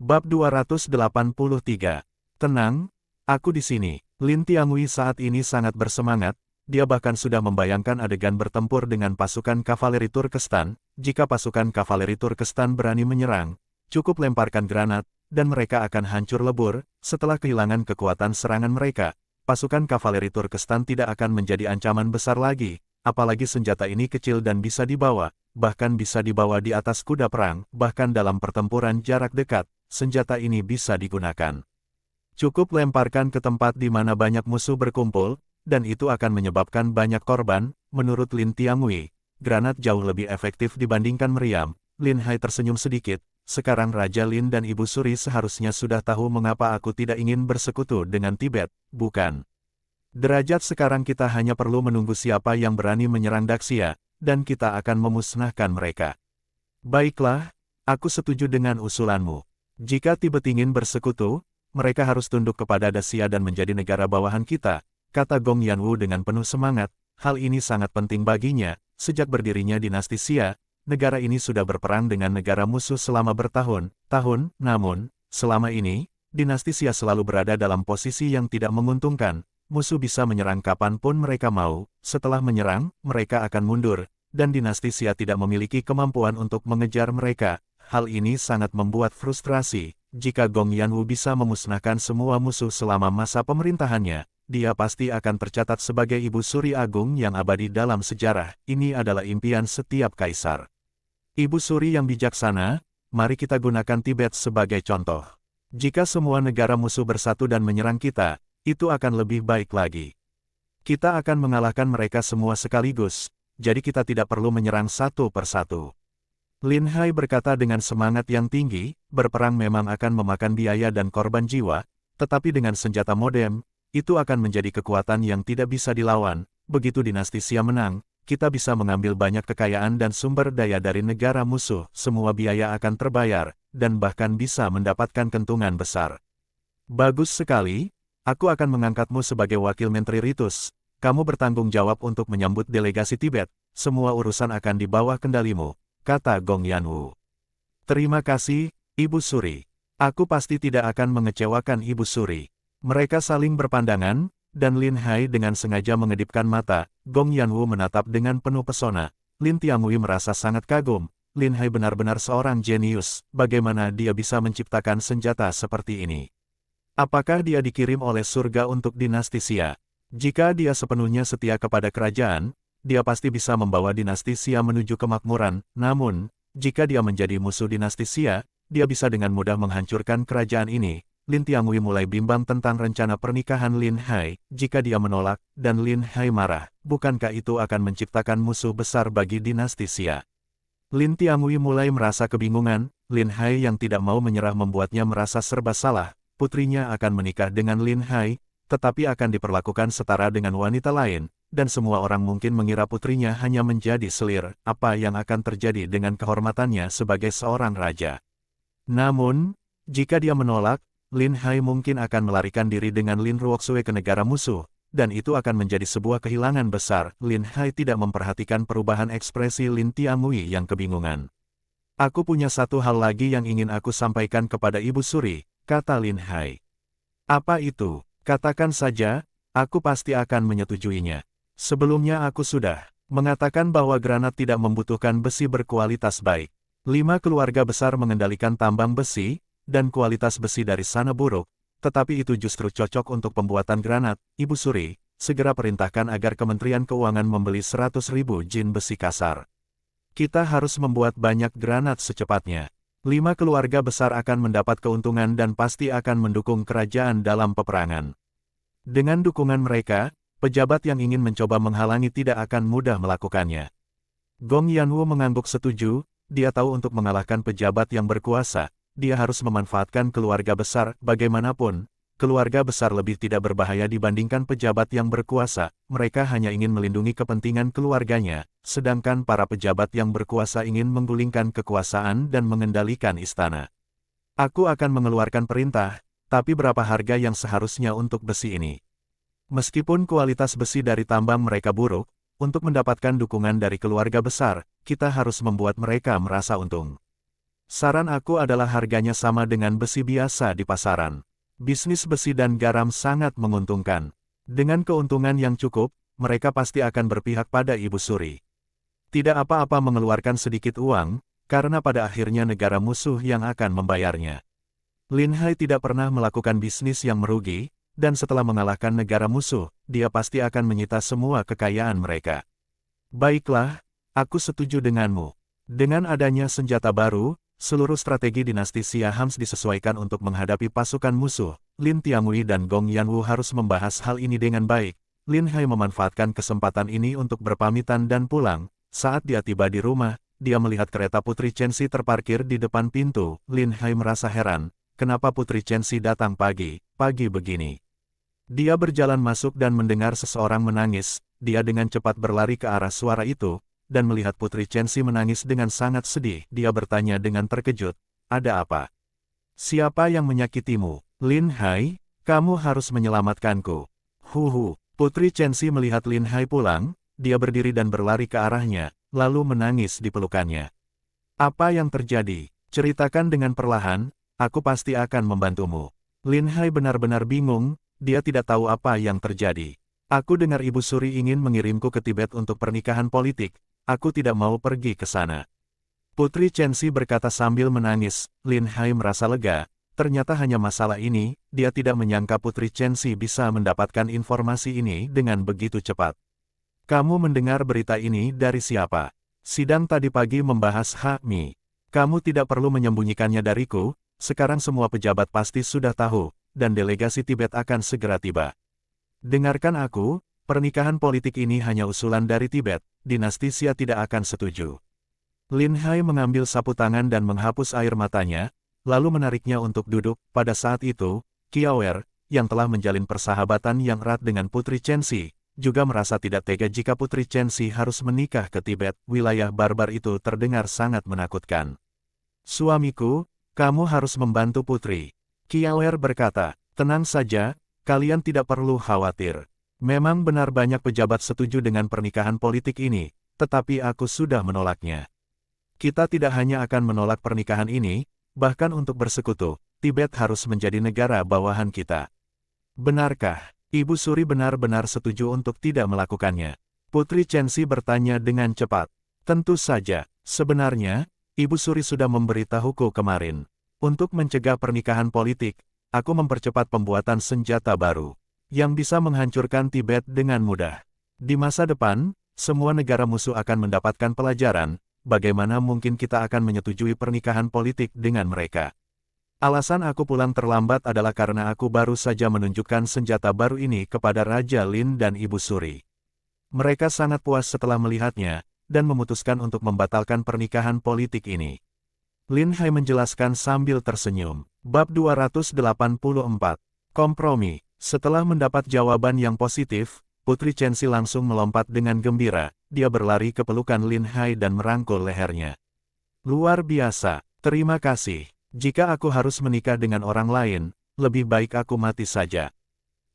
Bab 283. Tenang, aku di sini. Lin Tianhui saat ini sangat bersemangat, dia bahkan sudah membayangkan adegan bertempur dengan pasukan kavaleri Turkestan. Jika pasukan kavaleri Turkestan berani menyerang, cukup lemparkan granat, dan mereka akan hancur lebur. Setelah kehilangan kekuatan serangan mereka, pasukan kavaleri Turkestan tidak akan menjadi ancaman besar lagi, apalagi senjata ini kecil dan bisa dibawa, bahkan bisa dibawa di atas kuda perang, bahkan dalam pertempuran jarak dekat. Senjata ini bisa digunakan. Cukup lemparkan ke tempat di mana banyak musuh berkumpul, dan itu akan menyebabkan banyak korban. Menurut Lin Tianhui, granat jauh lebih efektif dibandingkan meriam. Lin Hai tersenyum sedikit, sekarang Raja Lin dan Ibu Suri seharusnya sudah tahu mengapa aku tidak ingin bersekutu dengan Tibet, bukan? Derajat sekarang kita hanya perlu menunggu siapa yang berani menyerang Daxia, dan kita akan memusnahkan mereka. Baiklah, aku setuju dengan usulanmu. Jika Tibet ingin bersekutu, mereka harus tunduk kepada Daxia dan menjadi negara bawahan kita, kata Gong Yanwu dengan penuh semangat. Hal ini sangat penting baginya. Sejak berdirinya dinasti Xia, negara ini sudah berperang dengan negara musuh selama bertahun-tahun, namun, selama ini, dinasti Xia selalu berada dalam posisi yang tidak menguntungkan. Musuh bisa menyerang kapanpun mereka mau, setelah menyerang, mereka akan mundur, dan dinasti Xia tidak memiliki kemampuan untuk mengejar mereka. Hal ini sangat membuat frustrasi. Jika Gong Yanwu bisa memusnahkan semua musuh selama masa pemerintahannya, dia pasti akan tercatat sebagai Ibu Suri Agung yang abadi dalam sejarah. Ini adalah impian setiap kaisar. Ibu Suri yang bijaksana, mari kita gunakan Tibet sebagai contoh. Jika semua negara musuh bersatu dan menyerang kita, itu akan lebih baik lagi. Kita akan mengalahkan mereka semua sekaligus, jadi kita tidak perlu menyerang satu persatu. Lin Hai berkata dengan semangat yang tinggi, berperang memang akan memakan biaya dan korban jiwa, tetapi dengan senjata modern, itu akan menjadi kekuatan yang tidak bisa dilawan. Begitu dinasti Xia menang, kita bisa mengambil banyak kekayaan dan sumber daya dari negara musuh, semua biaya akan terbayar, dan bahkan bisa mendapatkan keuntungan besar. Bagus sekali, aku akan mengangkatmu sebagai wakil Menteri Ritus. Kamu bertanggung jawab untuk menyambut delegasi Tibet, semua urusan akan di bawah kendalimu, kata Gong Yanwu. Terima kasih, Ibu Suri. Aku pasti tidak akan mengecewakan Ibu Suri. Mereka saling berpandangan, dan Lin Hai dengan sengaja mengedipkan mata. Gong Yanwu menatap dengan penuh pesona. Lin Tianhui merasa sangat kagum. Lin Hai benar-benar seorang jenius. Bagaimana dia bisa menciptakan senjata seperti ini? Apakah dia dikirim oleh surga untuk dinasti Xia? Jika dia sepenuhnya setia kepada kerajaan, dia pasti bisa membawa dinasti Xia menuju kemakmuran. Namun, jika dia menjadi musuh dinasti Xia, dia bisa dengan mudah menghancurkan kerajaan ini. Lin Tianhui mulai bimbang tentang rencana pernikahan Lin Hai. Jika dia menolak, dan Lin Hai marah, bukankah itu akan menciptakan musuh besar bagi dinasti Xia? Lin Tianhui mulai merasa kebingungan. Lin Hai yang tidak mau menyerah membuatnya merasa serba salah. Putrinya akan menikah dengan Lin Hai, tetapi akan diperlakukan setara dengan wanita lain. Dan semua orang mungkin mengira putrinya hanya menjadi selir. Apa yang akan terjadi dengan kehormatannya sebagai seorang raja? Namun, jika dia menolak, Lin Hai mungkin akan melarikan diri dengan Lin Ruoxue ke negara musuh, dan itu akan menjadi sebuah kehilangan besar. Lin Hai tidak memperhatikan perubahan ekspresi Lin Tianhui yang kebingungan. Aku punya satu hal lagi yang ingin aku sampaikan kepada Ibu Suri, kata Lin Hai. Apa itu? Katakan saja, aku pasti akan menyetujuinya. Sebelumnya aku sudah mengatakan bahwa granat tidak membutuhkan besi berkualitas baik. 5 keluarga besar mengendalikan tambang besi, dan kualitas besi dari sana buruk, tetapi itu justru cocok untuk pembuatan granat. Ibu Suri, segera perintahkan agar Kementerian Keuangan membeli 100.000 jin besi kasar. Kita harus membuat banyak granat secepatnya. 5 keluarga besar akan mendapat keuntungan dan pasti akan mendukung kerajaan dalam peperangan. Dengan dukungan mereka, pejabat yang ingin mencoba menghalangi tidak akan mudah melakukannya. Gong Yanwu mengangguk setuju. Dia tahu untuk mengalahkan pejabat yang berkuasa, dia harus memanfaatkan keluarga besar. Bagaimanapun, keluarga besar lebih tidak berbahaya dibandingkan pejabat yang berkuasa. Mereka hanya ingin melindungi kepentingan keluarganya, sedangkan para pejabat yang berkuasa ingin menggulingkan kekuasaan dan mengendalikan istana. Aku akan mengeluarkan perintah, tapi berapa harga yang seharusnya untuk besi ini? Meskipun kualitas besi dari tambang mereka buruk, untuk mendapatkan dukungan dari keluarga besar, kita harus membuat mereka merasa untung. Saran aku adalah harganya sama dengan besi biasa di pasaran. Bisnis besi dan garam sangat menguntungkan. Dengan keuntungan yang cukup, mereka pasti akan berpihak pada Ibu Suri. Tidak apa-apa mengeluarkan sedikit uang, karena pada akhirnya negara musuh yang akan membayarnya. Lin Hai tidak pernah melakukan bisnis yang merugi, dan setelah mengalahkan negara musuh, dia pasti akan menyita semua kekayaan mereka. Baiklah, aku setuju denganmu. Dengan adanya senjata baru, seluruh strategi dinasti Siahams disesuaikan untuk menghadapi pasukan musuh. Lin Tianhui dan Gong Yanwu harus membahas hal ini dengan baik. Lin Hai memanfaatkan kesempatan ini untuk berpamitan dan pulang. Saat dia tiba di rumah, dia melihat kereta Putri Chenxi terparkir di depan pintu. Lin Hai merasa heran, kenapa Putri Chenxi datang pagi begini. Dia berjalan masuk dan mendengar seseorang menangis. Dia dengan cepat berlari ke arah suara itu, dan melihat Putri Chenxi menangis dengan sangat sedih. Dia bertanya dengan terkejut, "Ada apa? Siapa yang menyakitimu?" "Lin Hai, kamu harus menyelamatkanku." "Huhu." Putri Chenxi melihat Lin Hai pulang, dia berdiri dan berlari ke arahnya, lalu menangis di pelukannya. "Apa yang terjadi? Ceritakan dengan perlahan, aku pasti akan membantumu." Lin Hai benar-benar bingung, dia tidak tahu apa yang terjadi. "Aku dengar Ibu Suri ingin mengirimku ke Tibet untuk pernikahan politik. Aku tidak mau pergi ke sana." Putri Chenxi berkata sambil menangis. Lin Hai merasa lega, ternyata hanya masalah ini. Dia tidak menyangka Putri Chenxi bisa mendapatkan informasi ini dengan begitu cepat. "Kamu mendengar berita ini dari siapa?" "Sidang tadi pagi membahas Hak Mi. Kamu tidak perlu menyembunyikannya dariku, sekarang semua pejabat pasti sudah tahu, dan delegasi Tibet akan segera tiba. Dengarkan aku, pernikahan politik ini hanya usulan dari Tibet, dinasti Xia tidak akan setuju." Lin Hai mengambil sapu tangan dan menghapus air matanya, lalu menariknya untuk duduk. Pada saat itu, Qiaoer, yang telah menjalin persahabatan yang erat dengan Putri Chenxi, juga merasa tidak tega jika Putri Chenxi harus menikah ke Tibet. Wilayah barbar itu terdengar sangat menakutkan. "Suamiku, kamu harus membantu Putri." Qiaoer berkata, "Tenang saja, kalian tidak perlu khawatir. Memang benar banyak pejabat setuju dengan pernikahan politik ini, tetapi aku sudah menolaknya. Kita tidak hanya akan menolak pernikahan ini, bahkan untuk bersekutu, Tibet harus menjadi negara bawahan kita." "Benarkah Ibu Suri benar-benar setuju untuk tidak melakukannya?" Putri Chenxi bertanya dengan cepat. "Tentu saja, sebenarnya, Ibu Suri sudah memberitahuku kemarin. Untuk mencegah pernikahan politik, aku mempercepat pembuatan senjata baru, yang bisa menghancurkan Tibet dengan mudah. Di masa depan, semua negara musuh akan mendapatkan pelajaran, bagaimana mungkin kita akan menyetujui pernikahan politik dengan mereka. Alasan aku pulang terlambat adalah karena aku baru saja menunjukkan senjata baru ini kepada Raja Lin dan Ibu Suri. Mereka sangat puas setelah melihatnya, dan memutuskan untuk membatalkan pernikahan politik ini." Lin Hai menjelaskan sambil tersenyum. Bab 284. Kompromi. Setelah mendapat jawaban yang positif, Putri Chenxi langsung melompat dengan gembira. Dia berlari ke pelukan Lin Hai dan merangkul lehernya. "Luar biasa, terima kasih. Jika aku harus menikah dengan orang lain, lebih baik aku mati saja."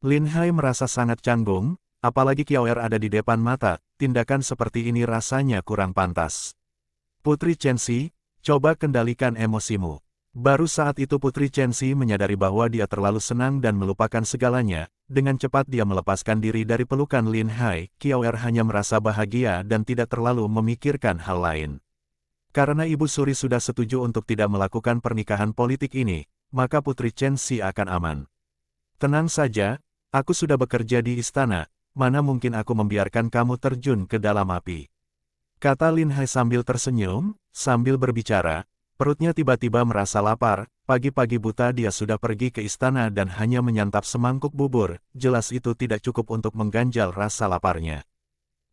Lin Hai merasa sangat canggung, apalagi Qiaoer ada di depan mata. Tindakan seperti ini rasanya kurang pantas. "Putri Chenxi, coba kendalikan emosimu." Baru saat itu Putri Chenxi menyadari bahwa dia terlalu senang dan melupakan segalanya. Dengan cepat dia melepaskan diri dari pelukan Lin Hai. Qiaoer hanya merasa bahagia dan tidak terlalu memikirkan hal lain. Karena Ibu Suri sudah setuju untuk tidak melakukan pernikahan politik ini, maka Putri Chenxi akan aman. "Tenang saja, aku sudah bekerja di istana, mana mungkin aku membiarkan kamu terjun ke dalam api," kata Lin Hai sambil tersenyum. Sambil berbicara, perutnya tiba-tiba merasa lapar. Pagi-pagi buta dia sudah pergi ke istana dan hanya menyantap semangkuk bubur. Jelas itu tidak cukup untuk mengganjal rasa laparnya.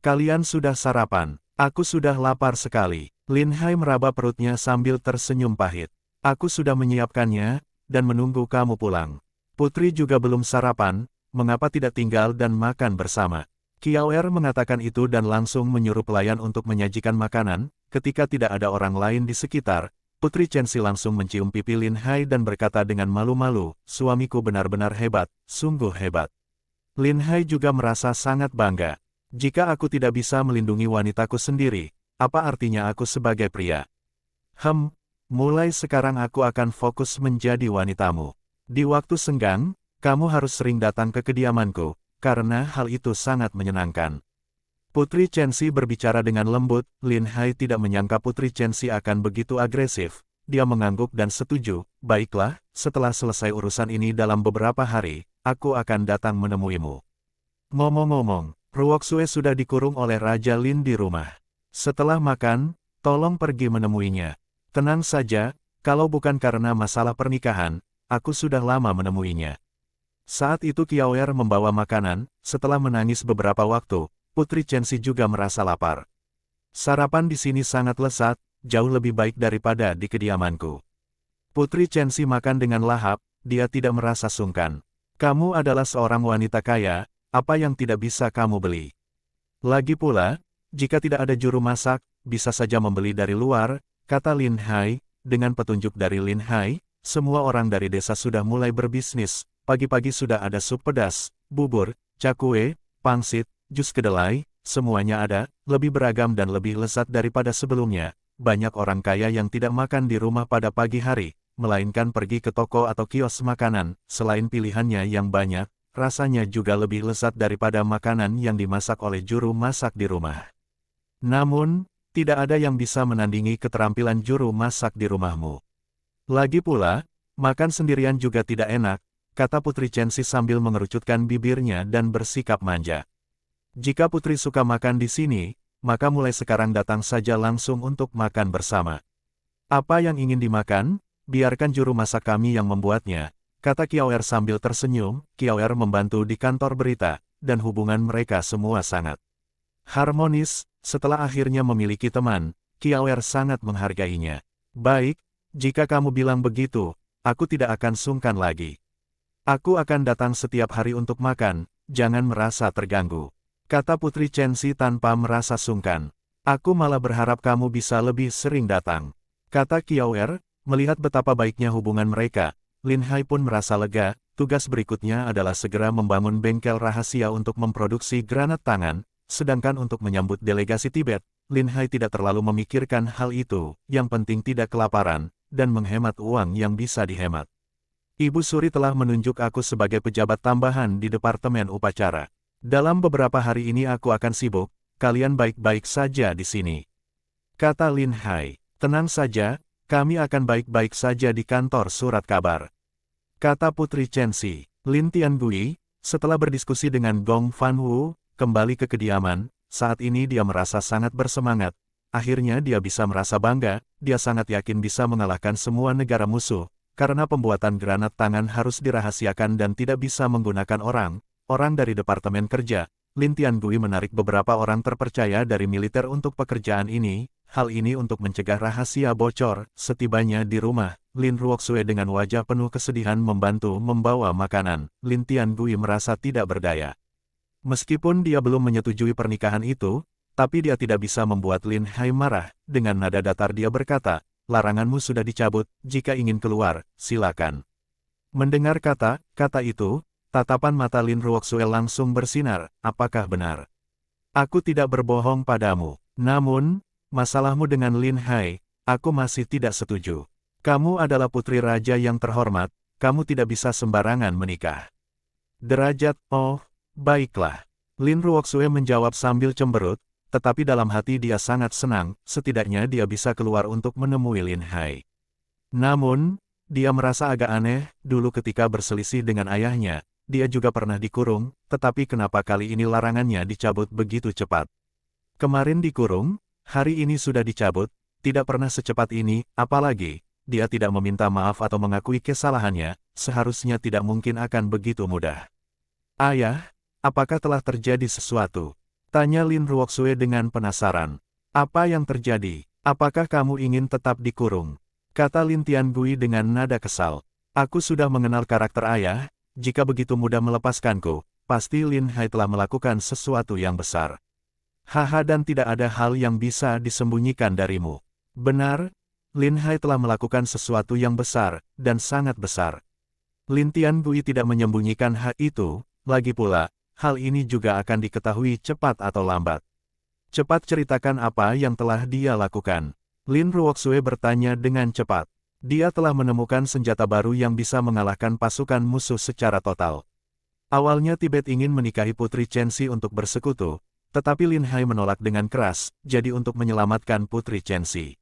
"Kalian sudah sarapan? Aku sudah lapar sekali." Lin Hai meraba perutnya sambil tersenyum pahit. "Aku sudah menyiapkannya, dan menunggu kamu pulang." "Putri juga belum sarapan, mengapa tidak tinggal dan makan bersama?" Qiaoer mengatakan itu dan langsung menyuruh pelayan untuk menyajikan makanan. Ketika tidak ada orang lain di sekitar, Putri Chenxi langsung mencium pipi Lin Hai dan berkata dengan malu-malu, "Suamiku benar-benar hebat, sungguh hebat." Lin Hai juga merasa sangat bangga. "Jika aku tidak bisa melindungi wanitaku sendiri, apa artinya aku sebagai pria?" Mulai sekarang aku akan fokus menjadi wanitamu. Di waktu senggang, kamu harus sering datang ke kediamanku, karena hal itu sangat menyenangkan. Putri Chenxi berbicara dengan lembut. Lin Hai tidak menyangka Putri Chenxi akan begitu agresif. Dia mengangguk dan setuju. Baiklah, setelah selesai urusan ini dalam beberapa hari, aku akan datang menemuimu. Ngomong-ngomong, Ruoxue sudah dikurung oleh Raja Lin di rumah. Setelah makan, tolong pergi menemuinya. Tenang saja, kalau bukan karena masalah pernikahan, aku sudah lama menemuinya. Saat itu Qiaoer membawa makanan. Setelah menangis beberapa waktu, Putri Chenxi juga merasa lapar. Sarapan di sini sangat lezat, jauh lebih baik daripada di kediamanku. Putri Chenxi makan dengan lahap, dia tidak merasa sungkan. Kamu adalah seorang wanita kaya, apa yang tidak bisa kamu beli? Lagi pula, jika tidak ada juru masak, bisa saja membeli dari luar, kata Lin Hai. Dengan petunjuk dari Lin Hai, semua orang dari desa sudah mulai berbisnis. Pagi-pagi sudah ada sup pedas, bubur, cakwe, pangsit, jus kedelai, semuanya ada, lebih beragam dan lebih lezat daripada sebelumnya. Banyak orang kaya yang tidak makan di rumah pada pagi hari, melainkan pergi ke toko atau kios makanan. Selain pilihannya yang banyak, rasanya juga lebih lezat daripada makanan yang dimasak oleh juru masak di rumah. Namun, tidak ada yang bisa menandingi keterampilan juru masak di rumahmu. Lagi pula, makan sendirian juga tidak enak, kata Putri Chenxi sambil mengerucutkan bibirnya dan bersikap manja. Jika putri suka makan di sini, maka mulai sekarang datang saja langsung untuk makan bersama. Apa yang ingin dimakan, biarkan juru masak kami yang membuatnya, kata Qiaoer sambil tersenyum. Qiaoer membantu di kantor berita, dan hubungan mereka semua sangat harmonis. Setelah akhirnya memiliki teman, Qiaoer sangat menghargainya. Baik, jika kamu bilang begitu, aku tidak akan sungkan lagi. Aku akan datang setiap hari untuk makan, jangan merasa terganggu, kata Putri Chenxi tanpa merasa sungkan. Aku malah berharap kamu bisa lebih sering datang, kata Qiaoer. Melihat betapa baiknya hubungan mereka, Lin Hai pun merasa lega. Tugas berikutnya adalah segera membangun bengkel rahasia untuk memproduksi granat tangan, sedangkan untuk menyambut delegasi Tibet, Lin Hai tidak terlalu memikirkan hal itu, yang penting tidak kelaparan, dan menghemat uang yang bisa dihemat. Ibu Suri telah menunjuk aku sebagai pejabat tambahan di Departemen Upacara. Dalam beberapa hari ini aku akan sibuk, kalian baik-baik saja di sini, kata Lin Hai. Tenang saja, kami akan baik-baik saja di kantor surat kabar, kata Putri Chenxi. Lin Tiangui, setelah berdiskusi dengan Gong Fanwu, kembali ke kediaman. Saat ini dia merasa sangat bersemangat. Akhirnya dia bisa merasa bangga, dia sangat yakin bisa mengalahkan semua negara musuh, karena pembuatan granat tangan harus dirahasiakan dan tidak bisa menggunakan orang dari Departemen Kerja. Lin Tiangui menarik beberapa orang terpercaya dari militer untuk pekerjaan ini, hal ini untuk mencegah rahasia bocor. Setibanya di rumah, Lin Ruoxue dengan wajah penuh kesedihan membantu membawa makanan. Lin Tiangui merasa tidak berdaya. Meskipun dia belum menyetujui pernikahan itu, tapi dia tidak bisa membuat Lin Hai marah. Dengan nada datar dia berkata, laranganmu sudah dicabut, jika ingin keluar, silakan. Mendengar kata-kata itu, tatapan mata Lin Ruoxue langsung bersinar. Apakah benar? Aku tidak berbohong padamu. Namun, masalahmu dengan Lin Hai, aku masih tidak setuju. Kamu adalah putri raja yang terhormat, kamu tidak bisa sembarangan menikah. Derajat, oh, baiklah. Lin Ruoxue menjawab sambil cemberut, tetapi dalam hati dia sangat senang, setidaknya dia bisa keluar untuk menemui Lin Hai. Namun, dia merasa agak aneh, dulu ketika berselisih dengan ayahnya, dia juga pernah dikurung, tetapi kenapa kali ini larangannya dicabut begitu cepat? Kemarin dikurung, hari ini sudah dicabut, tidak pernah secepat ini, apalagi, dia tidak meminta maaf atau mengakui kesalahannya, seharusnya tidak mungkin akan begitu mudah. Ayah, apakah telah terjadi sesuatu? Tanya Lin Ruoxue dengan penasaran. Apa yang terjadi? Apakah kamu ingin tetap dikurung? Kata Lin Tiangui dengan nada kesal. Aku sudah mengenal karakter ayah, jika begitu mudah melepaskanku, pasti Lin Hai telah melakukan sesuatu yang besar. Haha, dan tidak ada hal yang bisa disembunyikan darimu. Benar, Lin Hai telah melakukan sesuatu yang besar, dan sangat besar. Lin Tiangui tidak menyembunyikan hal itu, lagi pula, hal ini juga akan diketahui cepat atau lambat. Cepat ceritakan apa yang telah dia lakukan. Lin Ruoxue bertanya dengan cepat. Dia telah menemukan senjata baru yang bisa mengalahkan pasukan musuh secara total. Awalnya Tibet ingin menikahi Putri Chenxi untuk bersekutu, tetapi Lin Hai menolak dengan keras, jadi untuk menyelamatkan Putri Chenxi.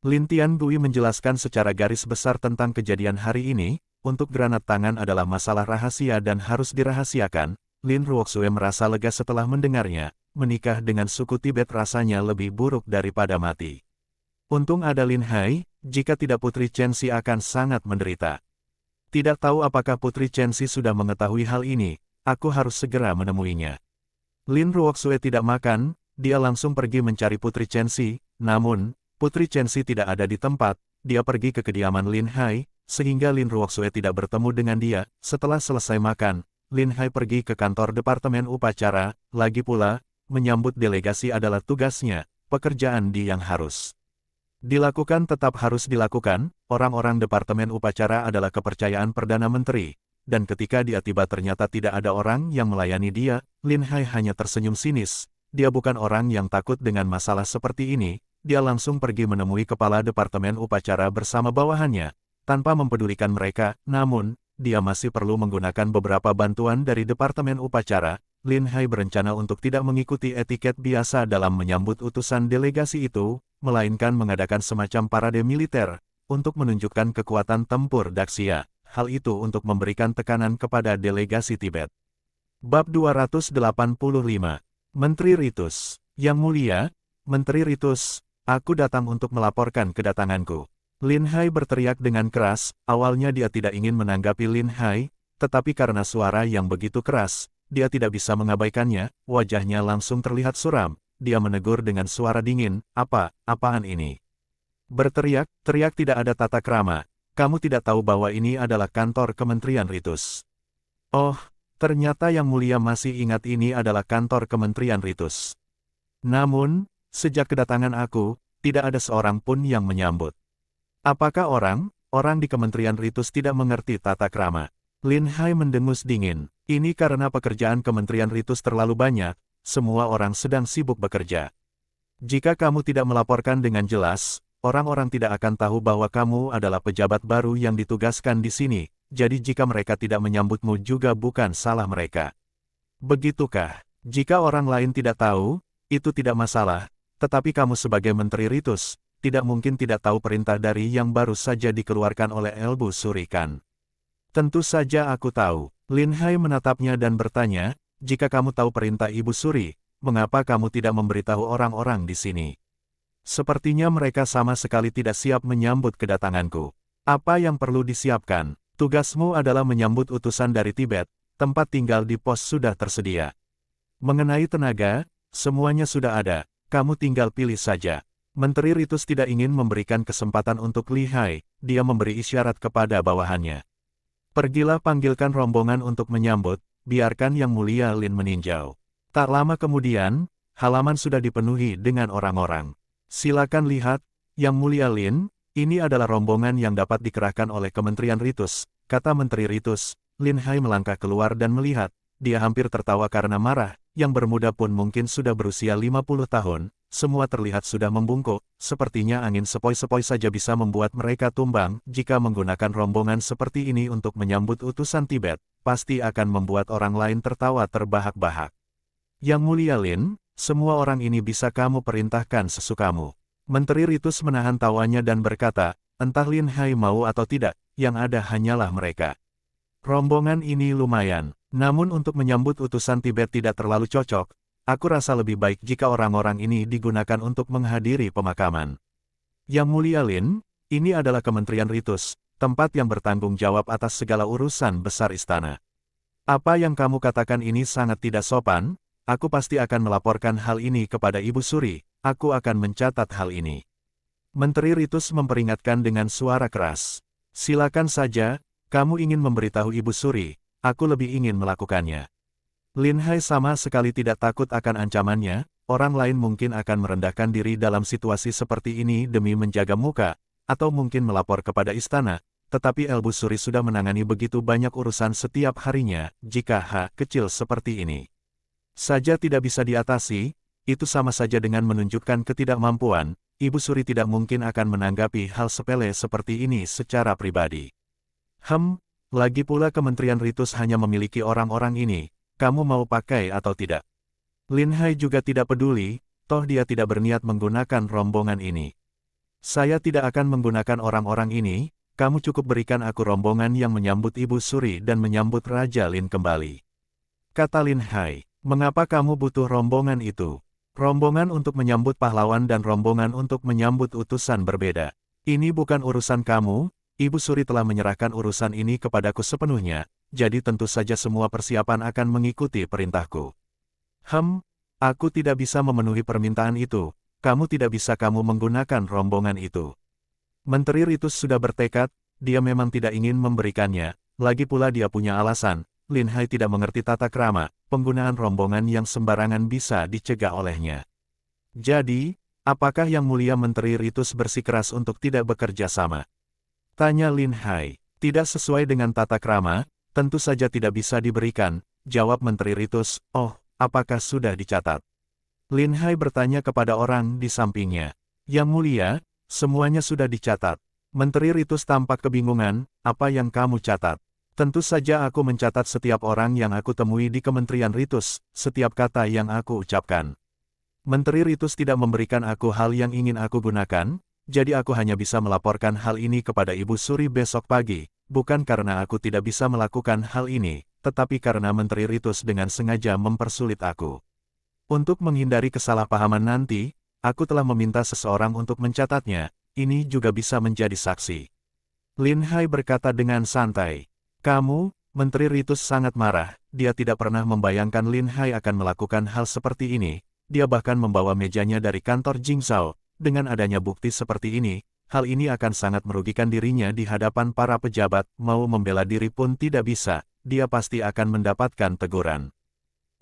Lin Tiangui menjelaskan secara garis besar tentang kejadian hari ini, untuk granat tangan adalah masalah rahasia dan harus dirahasiakan. Lin Ruoxue merasa lega setelah mendengarnya, menikah dengan suku Tibet rasanya lebih buruk daripada mati. Untung ada Lin Hai, jika tidak Putri Chenxi akan sangat menderita. Tidak tahu apakah Putri Chenxi sudah mengetahui hal ini, aku harus segera menemuinya. Lin Ruoxue tidak makan, dia langsung pergi mencari Putri Chenxi, namun, Putri Chenxi tidak ada di tempat, dia pergi ke kediaman Lin Hai, sehingga Lin Ruoxue tidak bertemu dengan dia. Setelah selesai makan, Lin Hai pergi ke kantor Departemen Upacara, lagi pula, menyambut delegasi adalah tugasnya, pekerjaan dia yang harus dilakukan tetap harus dilakukan. Orang-orang Departemen Upacara adalah kepercayaan Perdana Menteri, dan ketika dia tiba ternyata tidak ada orang yang melayani dia, Lin Hai hanya tersenyum sinis. Dia bukan orang yang takut dengan masalah seperti ini, dia langsung pergi menemui kepala Departemen Upacara bersama bawahannya, tanpa mempedulikan mereka. Namun, dia masih perlu menggunakan beberapa bantuan dari Departemen Upacara. Lin Hai berencana untuk tidak mengikuti etiket biasa dalam menyambut utusan delegasi itu, melainkan mengadakan semacam parade militer, untuk menunjukkan kekuatan tempur Daxia. Hal itu untuk memberikan tekanan kepada delegasi Tibet. Bab 285. Menteri Ritus. Yang Mulia, Menteri Ritus, aku datang untuk melaporkan kedatanganku. Lin Hai berteriak dengan keras. Awalnya dia tidak ingin menanggapi Lin Hai, tetapi karena suara yang begitu keras, dia tidak bisa mengabaikannya. Wajahnya langsung terlihat suram. Dia menegur dengan suara dingin, apaan ini? Berteriak tidak ada tata krama. Kamu tidak tahu bahwa ini adalah kantor Kementerian Ritus. Oh, ternyata Yang Mulia masih ingat ini adalah kantor Kementerian Ritus. Namun, sejak kedatangan aku, tidak ada seorang pun yang menyambut. Apakah orang di Kementerian Ritus tidak mengerti tata krama? Lin Hai mendengus dingin. Ini karena pekerjaan Kementerian Ritus terlalu banyak. Semua orang sedang sibuk bekerja. Jika kamu tidak melaporkan dengan jelas, orang-orang tidak akan tahu bahwa kamu adalah pejabat baru yang ditugaskan di sini, jadi jika mereka tidak menyambutmu juga bukan salah mereka. Begitukah? Jika orang lain tidak tahu, itu tidak masalah, tetapi kamu sebagai Menteri Ritus, tidak mungkin tidak tahu perintah dari yang baru saja dikeluarkan oleh Elbu Surikan. Tentu saja aku tahu. Lin Hai menatapnya dan bertanya, jika kamu tahu perintah Ibu Suri, mengapa kamu tidak memberitahu orang-orang di sini? Sepertinya mereka sama sekali tidak siap menyambut kedatanganku. Apa yang perlu disiapkan? Tugasmu adalah menyambut utusan dari Tibet, tempat tinggal di pos sudah tersedia. Mengenai tenaga, semuanya sudah ada, kamu tinggal pilih saja. Menteri Ritus tidak ingin memberikan kesempatan untuk Li Hai, dia memberi isyarat kepada bawahannya. Pergilah panggilkan rombongan untuk menyambut, biarkan Yang Mulia Lin meninjau. Tak lama kemudian, halaman sudah dipenuhi dengan orang-orang. Silakan lihat, Yang Mulia Lin, ini adalah rombongan yang dapat dikerahkan oleh Kementerian Ritus, kata Menteri Ritus. Lin Hai melangkah keluar dan melihat, dia hampir tertawa karena marah, yang bermuda pun mungkin sudah berusia 50 tahun, semua terlihat sudah membungkuk, sepertinya angin sepoi-sepoi saja bisa membuat mereka tumbang. Jika menggunakan rombongan seperti ini untuk menyambut utusan Tibet, pasti akan membuat orang lain tertawa terbahak-bahak. Yang Mulia Lin, semua orang ini bisa kamu perintahkan sesukamu. Menteri Ritus menahan tawanya dan berkata, entah Lin Hai mau atau tidak, yang ada hanyalah mereka. Rombongan ini lumayan, namun untuk menyambut utusan Tibet tidak terlalu cocok. Aku rasa lebih baik jika orang-orang ini digunakan untuk menghadiri pemakaman. Yang Mulia Lin, ini adalah Kementerian Ritus, tempat yang bertanggung jawab atas segala urusan besar istana. Apa yang kamu katakan ini sangat tidak sopan, aku pasti akan melaporkan hal ini kepada Ibu Suri, aku akan mencatat hal ini. Menteri Ritus memperingatkan dengan suara keras. Silakan saja, kamu ingin memberitahu Ibu Suri, aku lebih ingin melakukannya. Lin Hai sama sekali tidak takut akan ancamannya, orang lain mungkin akan merendahkan diri dalam situasi seperti ini demi menjaga muka, atau mungkin melapor kepada istana, tetapi Elbu Suri sudah menangani begitu banyak urusan setiap harinya, jika hal kecil seperti ini saja tidak bisa diatasi, itu sama saja dengan menunjukkan ketidakmampuan. Ibu Suri tidak mungkin akan menanggapi hal sepele seperti ini secara pribadi. Lagi pula Kementerian Ritus hanya memiliki orang-orang ini, kamu mau pakai atau tidak? Lin Hai juga tidak peduli, toh dia tidak berniat menggunakan rombongan ini. Saya tidak akan menggunakan orang-orang ini, kamu cukup berikan aku rombongan yang menyambut Ibu Suri dan menyambut Raja Lin kembali. Kata Lin Hai, mengapa kamu butuh rombongan itu? Rombongan untuk menyambut pahlawan dan rombongan untuk menyambut utusan berbeda. Ini bukan urusan kamu, Ibu Suri telah menyerahkan urusan ini kepadaku sepenuhnya, jadi tentu saja semua persiapan akan mengikuti perintahku. Aku tidak bisa memenuhi permintaan itu, kamu tidak bisa menggunakan rombongan itu. Menteri Ritus sudah bertekad, dia memang tidak ingin memberikannya, lagi pula dia punya alasan. Lin Hai tidak mengerti tata krama, penggunaan rombongan yang sembarangan bisa dicegah olehnya. Jadi, apakah Yang Mulia Menteri Ritus bersikeras untuk tidak bekerja sama? Tanya Lin Hai. Tidak sesuai dengan tata krama, tentu saja tidak bisa diberikan, jawab Menteri Ritus. Oh, apakah sudah dicatat? Lin Hai bertanya kepada orang di sampingnya. Yang Mulia, semuanya sudah dicatat. Menteri Ritus tampak kebingungan, apa yang kamu catat? Tentu saja aku mencatat setiap orang yang aku temui di Kementerian Ritus, setiap kata yang aku ucapkan. Menteri Ritus tidak memberikan aku hal yang ingin aku gunakan, jadi aku hanya bisa melaporkan hal ini kepada Ibu Suri besok pagi, bukan karena aku tidak bisa melakukan hal ini, tetapi karena Menteri Ritus dengan sengaja mempersulit aku. Untuk menghindari kesalahpahaman nanti, aku telah meminta seseorang untuk mencatatnya, ini juga bisa menjadi saksi. Lin Hai berkata dengan santai. Kamu, Menteri Ritus sangat marah, dia tidak pernah membayangkan Lin Hai akan melakukan hal seperti ini, dia bahkan membawa mejanya dari kantor Jingzhou, dengan adanya bukti seperti ini, hal ini akan sangat merugikan dirinya di hadapan para pejabat, mau membela diri pun tidak bisa, dia pasti akan mendapatkan teguran.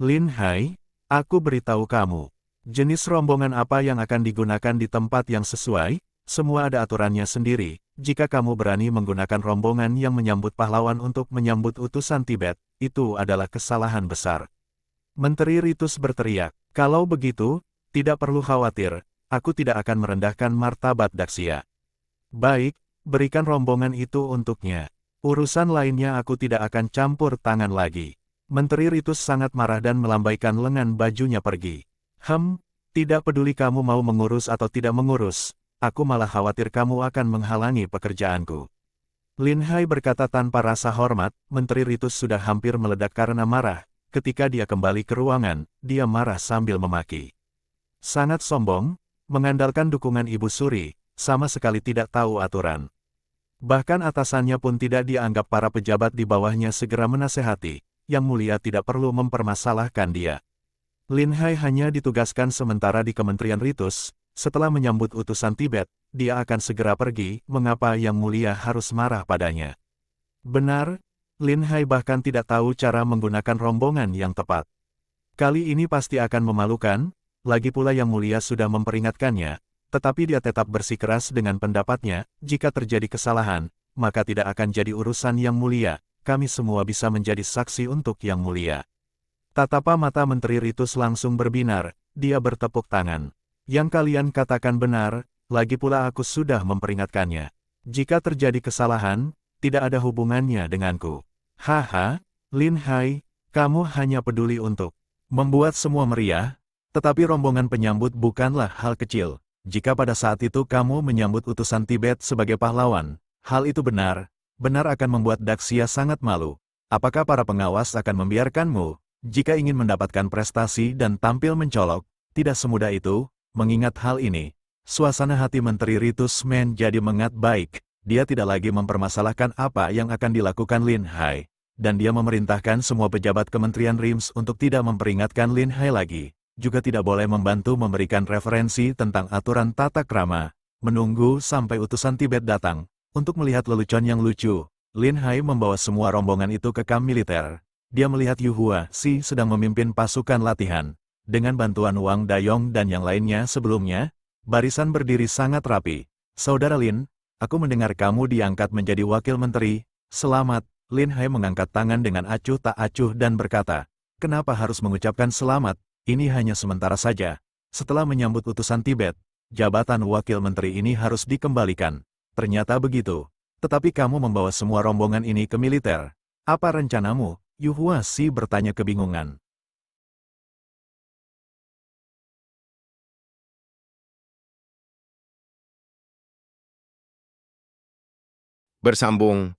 Lin Hai, aku beritahu kamu, jenis rombongan apa yang akan digunakan di tempat yang sesuai, semua ada aturannya sendiri. Jika kamu berani menggunakan rombongan yang menyambut pahlawan untuk menyambut utusan Tibet, itu adalah kesalahan besar. Menteri Ritus berteriak, kalau begitu, tidak perlu khawatir, aku tidak akan merendahkan martabat Daxia. Baik, berikan rombongan itu untuknya. Urusan lainnya aku tidak akan campur tangan lagi. Menteri Ritus sangat marah dan melambaikan lengan bajunya pergi. Tidak peduli kamu mau mengurus atau tidak mengurus. Aku malah khawatir kamu akan menghalangi pekerjaanku. Lin Hai berkata tanpa rasa hormat, Menteri Ritus sudah hampir meledak karena marah. Ketika dia kembali ke ruangan, dia marah sambil memaki. Sangat sombong, mengandalkan dukungan Ibu Suri, sama sekali tidak tahu aturan. Bahkan atasannya pun tidak dianggap para pejabat di bawahnya segera menasehati, Yang Mulia tidak perlu mempermasalahkan dia. Lin Hai hanya ditugaskan sementara di Kementerian Ritus. Setelah menyambut utusan Tibet, dia akan segera pergi, mengapa Yang Mulia harus marah padanya? Benar, Lin Hai bahkan tidak tahu cara menggunakan rombongan yang tepat. Kali ini pasti akan memalukan, lagi pula Yang Mulia sudah memperingatkannya, tetapi dia tetap bersikeras dengan pendapatnya, jika terjadi kesalahan, maka tidak akan jadi urusan Yang Mulia, kami semua bisa menjadi saksi untuk Yang Mulia. Tatapa mata Menteri Ritus langsung berbinar, dia bertepuk tangan. Yang kalian katakan benar, lagi pula aku sudah memperingatkannya. Jika terjadi kesalahan, tidak ada hubungannya denganku. Haha, Lin Hai, kamu hanya peduli untuk membuat semua meriah, tetapi rombongan penyambut bukanlah hal kecil. Jika pada saat itu kamu menyambut utusan Tibet sebagai pahlawan, hal itu benar akan membuat Daxia sangat malu. Apakah para pengawas akan membiarkanmu? Jika ingin mendapatkan prestasi dan tampil mencolok, tidak semudah itu. Mengingat hal ini, suasana hati Menteri Ritus menjadi mengat baik. Dia tidak lagi mempermasalahkan apa yang akan dilakukan Lin Hai. Dan dia memerintahkan semua pejabat Kementerian RIMS untuk tidak memperingatkan Lin Hai lagi. Juga tidak boleh membantu memberikan referensi tentang aturan tata krama. Menunggu sampai utusan Tibet datang. Untuk melihat lelucon yang lucu, Lin Hai membawa semua rombongan itu ke kamp militer. Dia melihat Yu Hua Si sedang memimpin pasukan latihan. Dengan bantuan Wang Dayong dan yang lainnya sebelumnya, barisan berdiri sangat rapi. Saudara Lin, aku mendengar kamu diangkat menjadi wakil menteri. Selamat. Lin Hai mengangkat tangan dengan acuh tak acuh dan berkata, kenapa harus mengucapkan selamat, ini hanya sementara saja. Setelah menyambut utusan Tibet, jabatan wakil menteri ini harus dikembalikan. Ternyata begitu. Tetapi kamu membawa semua rombongan ini ke militer. Apa rencanamu? Yu Huasi bertanya kebingungan. Bersambung